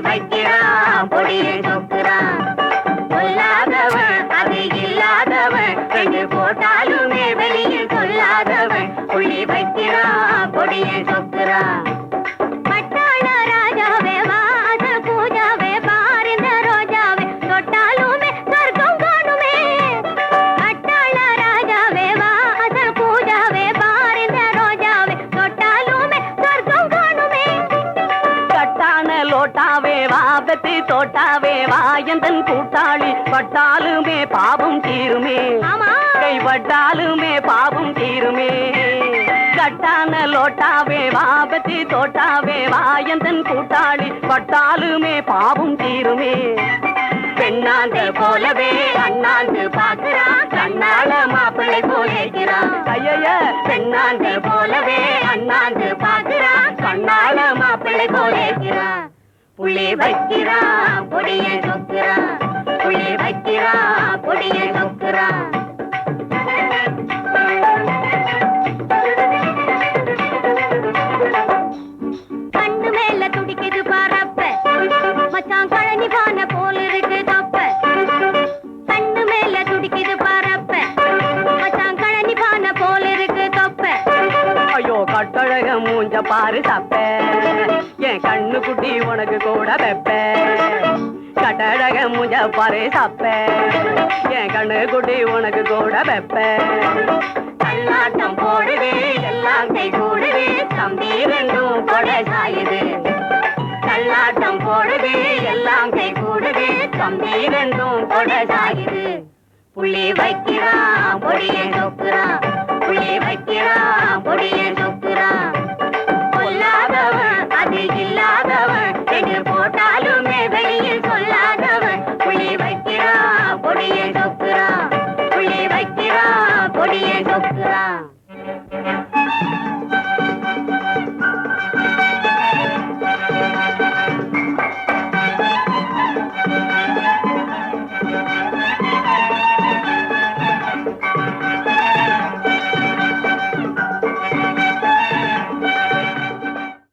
வைக்கிறான் பொடியை சொக்குறான். சொல்லாதவன் அது இல்லாதவன் ரெண்டு போட்டாலுமே வெளியில் சொல்லாதவன் புள்ளி வைக்கிறான் பொடியை சொக்குறான். பட்டாள ராஜாவே வாச பூஜாவே பாரிந்த ரோஜாவே தொட்டாலுமே சொர்க்கம் காணுமே. பட்டாள ராஜாவே வாச பூஜாவே பாரிந்த ரோஜாவே தொட்டாலுமே சொர்க்கம் காணுமே. கட்டான லோட்டாவே வா வெத்தி தோட்டாவே வா எந்தன் கூட்டாளி பட்டாலுமே பாவம் தீருமே. கைப்பட்டாலுமே பாவம் தீருமே. கட்டான லோட்டாவே வா வெத்தி தோட்டாவே வா எந்தன் கூட்டாளி பட்டாலுமே பாவம் தீருமே. பெண்ணாந்த போலவே அண்ணாந்து பாக்குறான் கண்ணால மாப்பிள்ளை போலேக்கிறான். ஐய பெண்ணாந்த போலவே அண்ணாந்து பாக்குறான் கண்ணால மாப்பிள்ளை போலேக்கிறான். புள்ளி வைக்கிறான் பொடியை சொக்குறான். புள்ளி வைக்கிறான் பொடியை சொக்குறான். கண்ணு மேல துடிக்குது பாரப்ப மச்சான் கழனி பான போல இருக்கு தப்ப. கண்ணு மேல துடிக்குது பாரப்ப மச்சான் கழனி பான போல இருக்கு தப்ப. ஐயோ கட்டழக மூஞ்ச பாரு தப்ப என் கண்ணு குட்டி உனக்கு கூட வெப்ப. கட்டழக மூஞ்ச பாரு தப்ப என் கண்ணு குட்டி உனக்கு கூட வெப்ப. கண்ணாட்டம் போடுது எல்லாம் கை கூடுது தம்பி ரெண்டும் கொடை சாயுது. கண்ணாட்டம் போடுது எல்லாம் கை கூடுது தம்பி ரெண்டும் கொடை சாயுது. புள்ளி வைக்கிறான் பொடியை சொக்குறான். புள்ளி வைக்கிறான் பொடியை சொக்குறான்.